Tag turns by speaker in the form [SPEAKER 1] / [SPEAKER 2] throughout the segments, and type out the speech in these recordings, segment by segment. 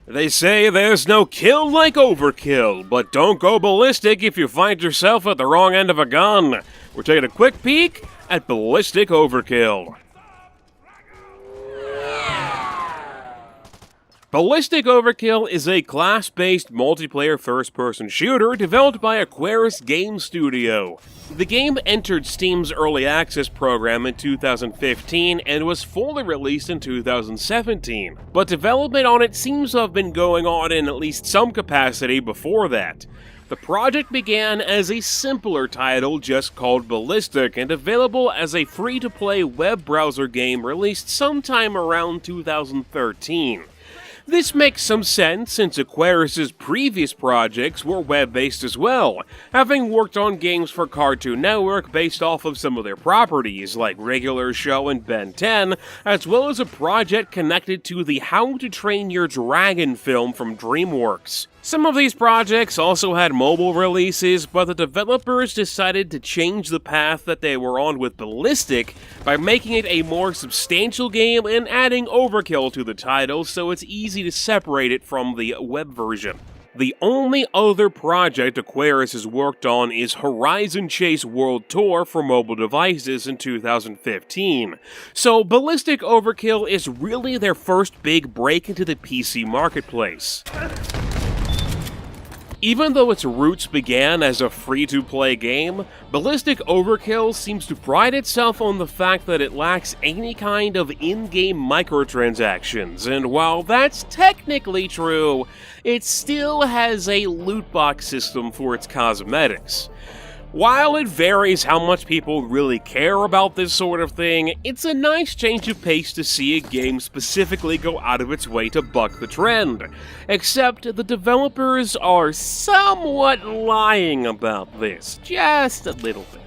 [SPEAKER 1] They say there's no kill like overkill, but don't go ballistic if you find yourself at the wrong end of a gun. We're taking a quick peek at Ballistic Overkill. Ballistic Overkill is a class-based multiplayer first-person shooter developed by Aquarius Game Studio. The game entered Steam's Early Access program in 2015 and was fully released in 2017, but development on it seems to have been going on in at least some capacity before that. The project began as a simpler title just called Ballistic and available as a free-to-play web browser game released sometime around 2013. This makes some sense since Aquarius' previous projects were web-based as well, having worked on games for Cartoon Network based off of some of their properties, like Regular Show and Ben 10, as well as a project connected to the How to Train Your Dragon film from DreamWorks. Some of these projects also had mobile releases, but the developers decided to change the path that they were on with Ballistic by making it a more substantial game and adding Overkill to the title so it's easy to separate it from the web version. The only other project Aquarius has worked on is Horizon Chase World Tour for mobile devices in 2015, so Ballistic Overkill is really their first big break into the PC marketplace. Even though its roots began as a free-to-play game, Ballistic Overkill seems to pride itself on the fact that it lacks any kind of in-game microtransactions, and while that's technically true, it still has a loot box system for its cosmetics. While it varies how much people really care about this sort of thing, it's a nice change of pace to see a game specifically go out of its way to buck the trend. Except the developers are somewhat lying about this, just a little bit.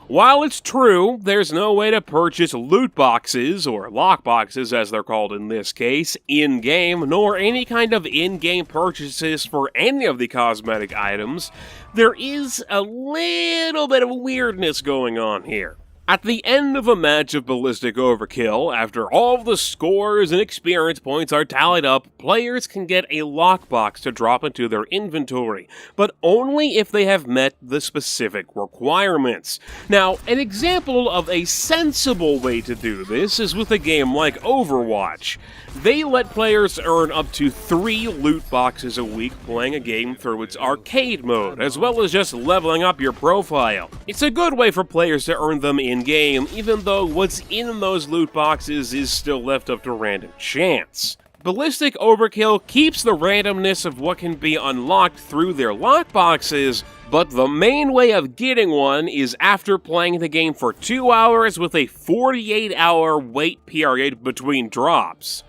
[SPEAKER 1] While it's true, there's no way to purchase loot boxes, or lockboxes as they're called in this case, in-game, nor any kind of in-game purchases for any of the cosmetic items, there is a little bit of weirdness going on here. At the end of a match of Ballistic Overkill, after all the scores and experience points are tallied up, players can get a lockbox to drop into their inventory, but only if they have met the specific requirements. Now, an example of a sensible way to do this is with a game like Overwatch. They let players earn up to 3 loot boxes a week playing a game through its arcade mode, as well as just leveling up your profile. It's a good way for players to earn them in-game, even though what's in those loot boxes is still left up to random chance. Ballistic Overkill keeps the randomness of what can be unlocked through their lockboxes, but the main way of getting one is after playing the game for 2 hours with a 48-hour wait period between drops.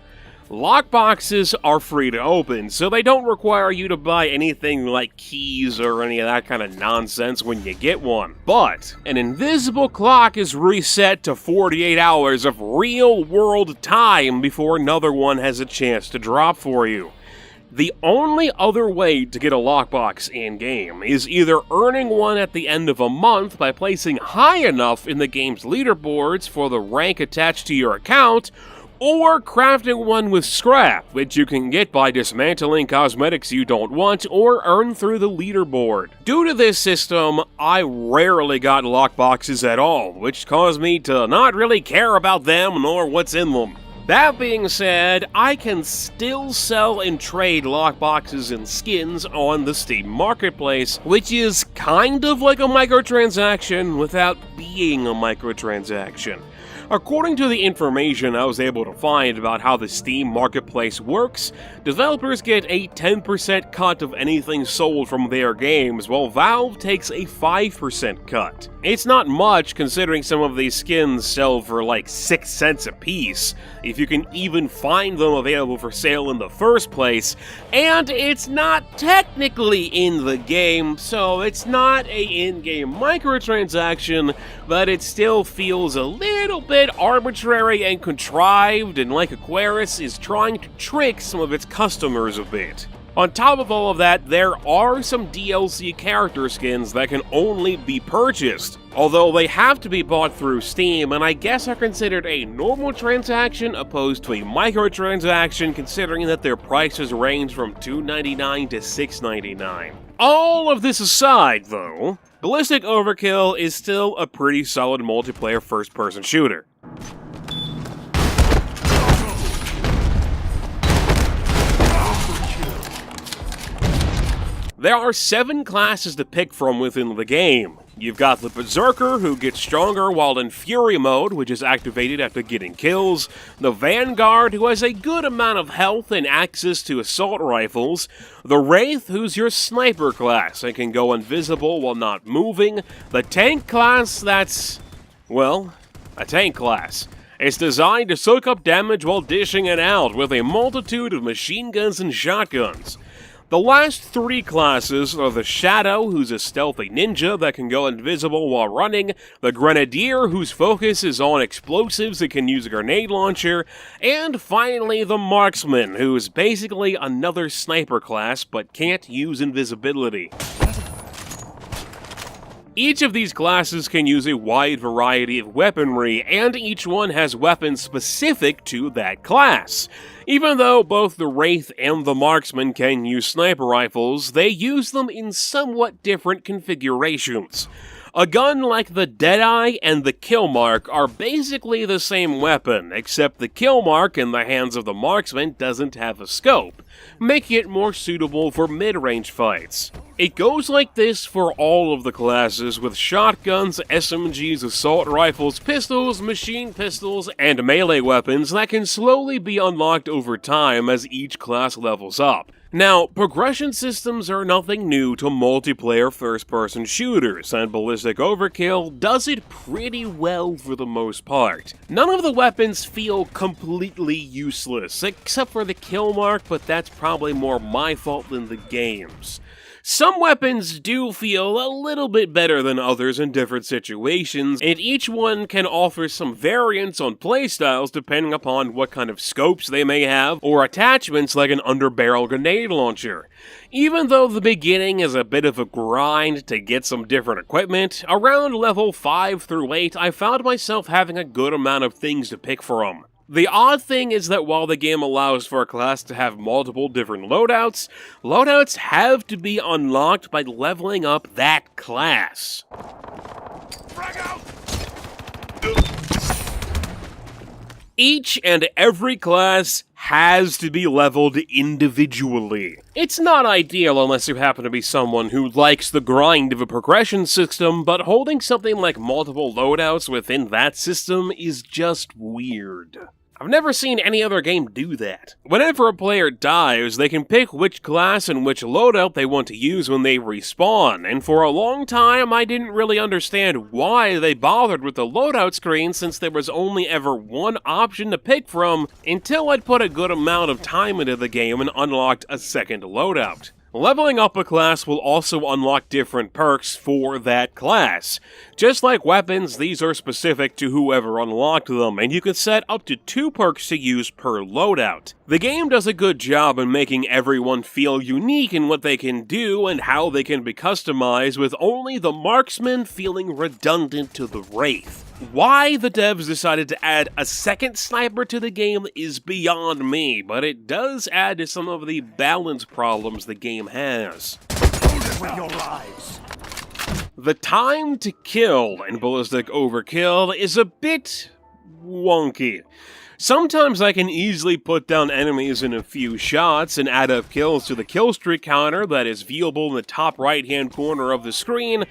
[SPEAKER 1] Lockboxes are free to open, so they don't require you to buy anything like keys or any of that kind of nonsense when you get one. But an invisible clock is reset to 48 hours of real-world time before another one has a chance to drop for you. The only other way to get a lockbox in-game is either earning one at the end of a month by placing high enough in the game's leaderboards for the rank attached to your account, or crafting one with scrap, which you can get by dismantling cosmetics you don't want or earn through the leaderboard. Due to this system, I rarely got lockboxes at all, which caused me to not really care about them nor what's in them. That being said, I can still sell and trade lockboxes and skins on the Steam Marketplace, which is kind of like a microtransaction without being a microtransaction. According to the information I was able to find about how the Steam Marketplace works, developers get a 10% cut of anything sold from their games, while Valve takes a 5% cut. It's not much considering some of these skins sell for like 6 cents a piece, if you can even find them available for sale in the first place, and it's not technically in the game, so it's not a in-game microtransaction, but it still feels a little bit arbitrary and contrived, and like Aquarius is trying to trick some of its customers a bit. On top of all of that, there are some DLC character skins that can only be purchased, although they have to be bought through Steam, and I guess are considered a normal transaction opposed to a microtransaction, considering that their prices range from $2.99 to $6.99. All of this aside, though, Ballistic Overkill is still a pretty solid multiplayer first-person shooter. There are 7 classes to pick from within the game. You've got the Berserker, who gets stronger while in Fury mode, which is activated after getting kills, the Vanguard, who has a good amount of health and access to assault rifles, the Wraith, who's your sniper class and can go invisible while not moving, the Tank class that's, well, a tank class. It's designed to soak up damage while dishing it out with a multitude of machine guns and shotguns. The last 3 classes are the Shadow, who's a stealthy ninja that can go invisible while running, the Grenadier, whose focus is on explosives and can use a grenade launcher, and finally the Marksman, who is basically another sniper class but can't use invisibility. Each of these classes can use a wide variety of weaponry, and each one has weapons specific to that class. Even though both the Wraith and the Marksman can use sniper rifles, they use them in somewhat different configurations. A gun like the Deadeye and the Killmark are basically the same weapon, except the Killmark in the hands of the Marksman doesn't have a scope, making it more suitable for mid-range fights. It goes like this for all of the classes, with shotguns, SMGs, assault rifles, pistols, machine pistols, and melee weapons that can slowly be unlocked over time as each class levels up. Now, progression systems are nothing new to multiplayer first-person shooters, and Ballistic Overkill does it pretty well for the most part. None of the weapons feel completely useless, except for the Killmark, but that's probably more my fault than the game's. Some weapons do feel a little bit better than others in different situations, and each one can offer some variants on playstyles depending upon what kind of scopes they may have, or attachments like an underbarrel grenade launcher. Even though the beginning is a bit of a grind to get some different equipment, around level 5 through 8 I found myself having a good amount of things to pick from. The odd thing is that while the game allows for a class to have multiple different loadouts, loadouts have to be unlocked by leveling up that class. Each and every class has to be leveled individually. It's not ideal unless you happen to be someone who likes the grind of a progression system, but holding something like multiple loadouts within that system is just weird. I've never seen any other game do that. Whenever a player dies, they can pick which class and which loadout they want to use when they respawn, and for a long time I didn't really understand why they bothered with the loadout screen since there was only ever one option to pick from until I'd put a good amount of time into the game and unlocked a second loadout. Leveling up a class will also unlock different perks for that class. Just like weapons, these are specific to whoever unlocked them, and you can set up to 2 perks to use per loadout. The game does a good job in making everyone feel unique in what they can do and how they can be customized, with only the Marksman feeling redundant to the Wraith. Why the devs decided to add a second sniper to the game is beyond me, but it does add to some of the balance problems the game has. The time to kill in Ballistic Overkill is a bit wonky. Sometimes I can easily put down enemies in a few shots and add up kills to the kill streak counter that is viewable in the top right-hand corner of the screen,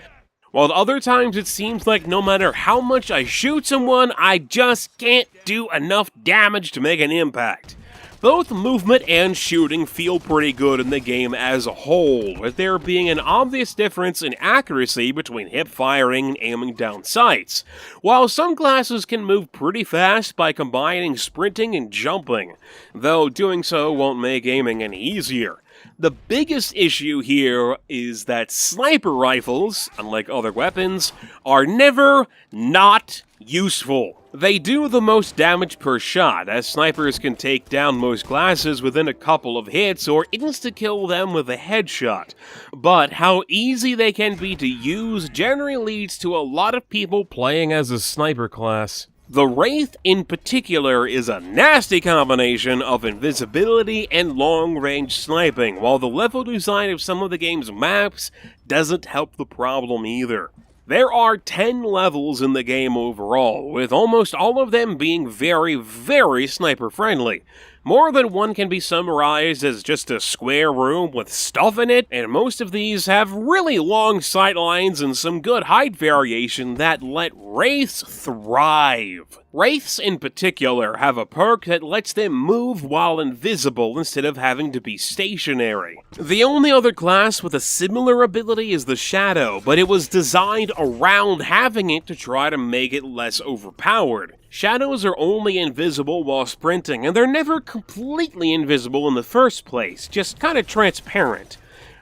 [SPEAKER 1] while other times it seems like no matter how much I shoot someone, I just can't do enough damage to make an impact. Both movement and shooting feel pretty good in the game as a whole, with there being an obvious difference in accuracy between hip firing and aiming down sights, while some classes can move pretty fast by combining sprinting and jumping, though doing so won't make aiming any easier. The biggest issue here is that sniper rifles, unlike other weapons, are never not useful. They do the most damage per shot, as snipers can take down most classes within a couple of hits or insta-kill them with a headshot. But how easy they can be to use generally leads to a lot of people playing as a sniper class. The Wraith in particular is a nasty combination of invisibility and long-range sniping, while the level design of some of the game's maps doesn't help the problem either. There are 10 levels in the game overall, with almost all of them being very, very sniper-friendly. More than one can be summarized as just a square room with stuff in it, and most of these have really long sightlines and some good height variation that let Wraiths thrive. Wraiths in particular have a perk that lets them move while invisible instead of having to be stationary. The only other class with a similar ability is the Shadow, but it was designed around having it to try to make it less overpowered. Shadows are only invisible while sprinting, and they're never completely invisible in the first place, just kind of transparent.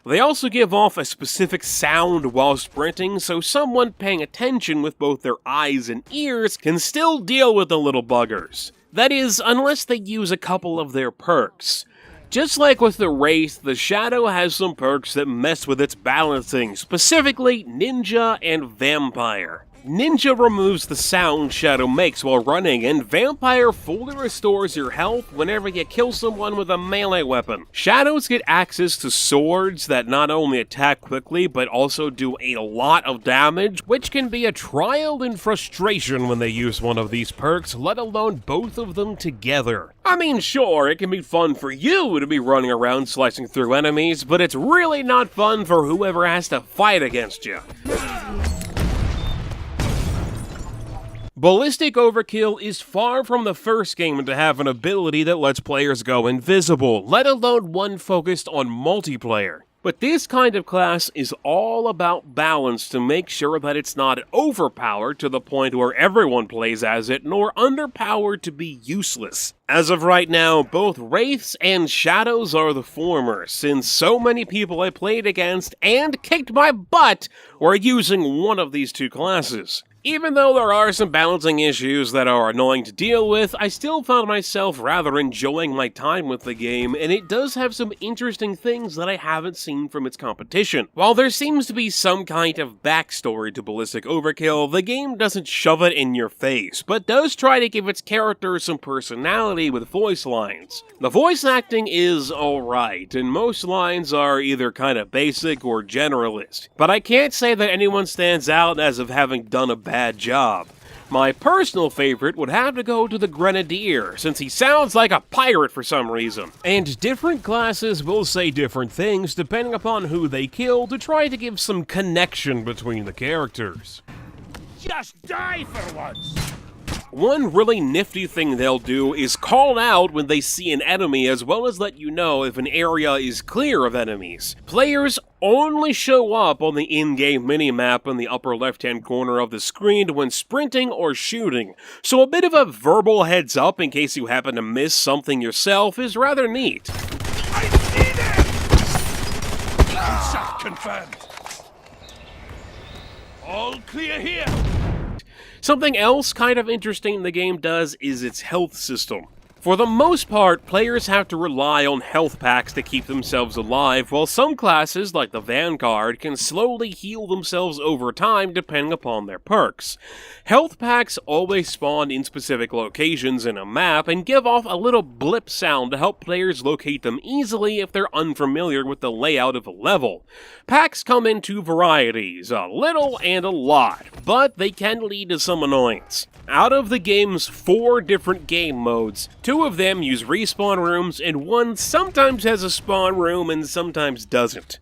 [SPEAKER 1] They also give off a specific sound while sprinting, so someone paying attention with both their eyes and ears can still deal with the little buggers. That is, unless they use a couple of their perks. Just like with the Wraith, the Shadow has some perks that mess with its balancing, specifically Ninja and Vampire. Ninja removes the sound Shadow makes while running, and Vampire fully restores your health whenever you kill someone with a melee weapon. Shadows get access to swords that not only attack quickly, but also do a lot of damage, which can be a trial in frustration when they use one of these perks, let alone both of them together. I mean, sure, it can be fun for you to be running around slicing through enemies, but it's really not fun for whoever has to fight against you. Ballistic Overkill is far from the first game to have an ability that lets players go invisible, let alone one focused on multiplayer. But this kind of class is all about balance to make sure that it's not overpowered to the point where everyone plays as it, nor underpowered to be useless. As of right now, both Wraiths and Shadows are the former, since so many people I played against and kicked my butt were using one of these two classes. Even though there are some balancing issues that are annoying to deal with, I still found myself rather enjoying my time with the game, and it does have some interesting things that I haven't seen from its competition. While there seems to be some kind of backstory to Ballistic Overkill, the game doesn't shove it in your face, but does try to give its characters some personality with voice lines. The voice acting is alright, and most lines are either kind of basic or generalist, but I can't say that anyone stands out as of having done a bad job. My personal favorite would have to go to the Grenadier, since he sounds like a pirate for some reason. And different classes will say different things depending upon who they kill to try to give some connection between the characters.
[SPEAKER 2] Just die for once!
[SPEAKER 1] One really nifty thing they'll do is call out when they see an enemy, as well as let you know if an area is clear of enemies. Players only show up on the in-game minimap in the upper left-hand corner of the screen when sprinting or shooting, so a bit of a verbal heads up in case you happen to miss something yourself is rather neat.
[SPEAKER 2] I see them! Shot confirmed. All clear here.
[SPEAKER 1] Something else kind of interesting the game does is its health system. For the most part, players have to rely on health packs to keep themselves alive, while some classes, like the Vanguard, can slowly heal themselves over time depending upon their perks. Health packs always spawn in specific locations in a map and give off a little blip sound to help players locate them easily if they're unfamiliar with the layout of a level. Packs come in two varieties, a little and a lot, but they can lead to some annoyance. Out of the game's 4 different game modes, 2 of them use respawn rooms, and 1 sometimes has a spawn room and sometimes doesn't.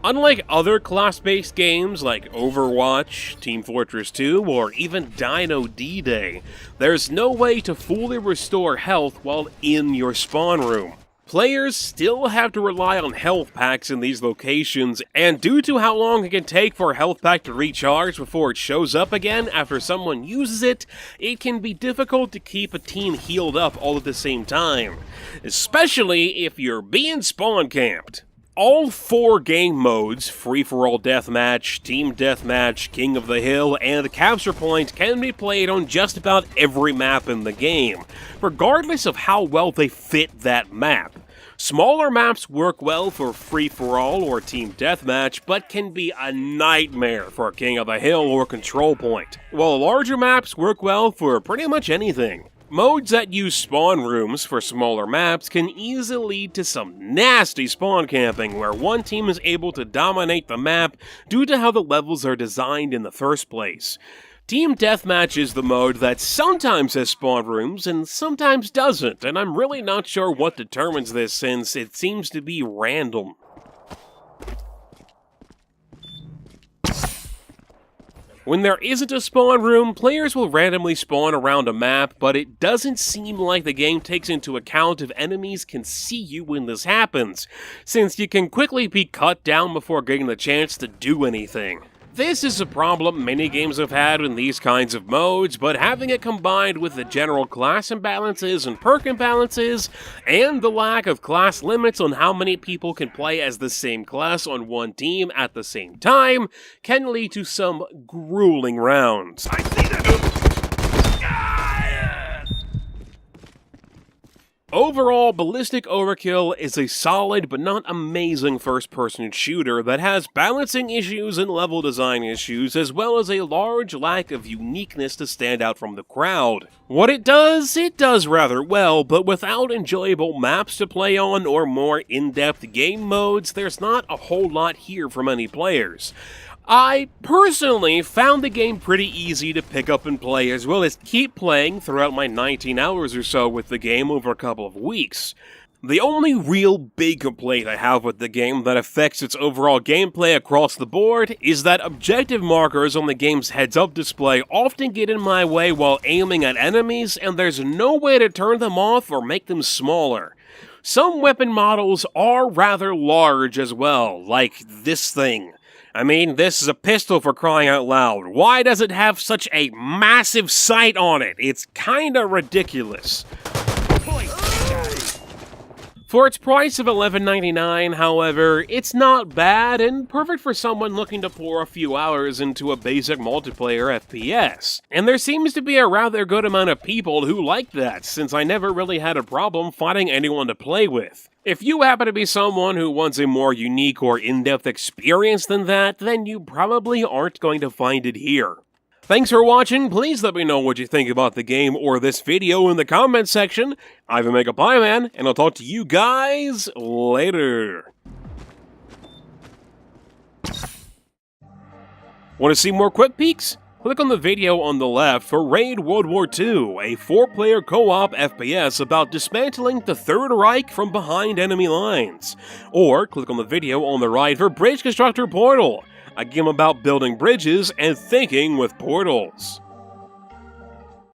[SPEAKER 1] Unlike other class-based games like Overwatch, Team Fortress 2, or even Dino D-Day, there's no way to fully restore health while in your spawn room. Players still have to rely on health packs in these locations, and due to how long it can take for a health pack to recharge before it shows up again after someone uses it, it can be difficult to keep a team healed up all at the same time, especially if you're being spawn camped. All 4 game modes, free-for-all deathmatch, team deathmatch, king of the hill, and capture point, can be played on just about every map in the game, regardless of how well they fit that map. Smaller maps work well for free-for-all or team deathmatch, but can be a nightmare for king of the hill or control point, while larger maps work well for pretty much anything. Modes that use spawn rooms for smaller maps can easily lead to some nasty spawn camping where one team is able to dominate the map due to how the levels are designed in the first place. Team Deathmatch is the mode that sometimes has spawn rooms and sometimes doesn't, and I'm really not sure what determines this since it seems to be random. When there isn't a spawn room, players will randomly spawn around a map, but it doesn't seem like the game takes into account if enemies can see you when this happens, since you can quickly be cut down before getting the chance to do anything. This is a problem many games have had in these kinds of modes, but having it combined with the general class imbalances and perk imbalances, and the lack of class limits on how many people can play as the same class on one team at the same time, can lead to some grueling rounds.
[SPEAKER 2] I see them!
[SPEAKER 1] Overall, Ballistic Overkill is a solid but not amazing first-person shooter that has balancing issues and level design issues, as well as a large lack of uniqueness to stand out from the crowd. What it does rather well, but without enjoyable maps to play on or more in-depth game modes, there's not a whole lot here for many players. I personally found the game pretty easy to pick up and play, as well as keep playing throughout my 19 hours or so with the game over a couple of weeks. The only real big complaint I have with the game that affects its overall gameplay across the board is that objective markers on the game's heads-up display often get in my way while aiming at enemies, and there's no way to turn them off or make them smaller. Some weapon models are rather large as well, like this thing. I mean, this is a pistol for crying out loud. Why does it have such a massive sight on it? It's kinda ridiculous. For its price of $11.99, however, it's not bad and perfect for someone looking to pour a few hours into a basic multiplayer FPS. And there seems to be a rather good amount of people who like that, since I never really had a problem finding anyone to play with. If you happen to be someone who wants a more unique or in-depth experience than that, then you probably aren't going to find it here. Thanks for watching. Please let me know what you think about the game or this video in the comments section. I'm Megapieman, and I'll talk to you guys later. Want to see more quick peeks? Click on the video on the left for Raid World War II, a 4-player co-op FPS about dismantling the Third Reich from behind enemy lines. Or click on the video on the right for Bridge Constructor Portal, a game about building bridges and thinking with portals.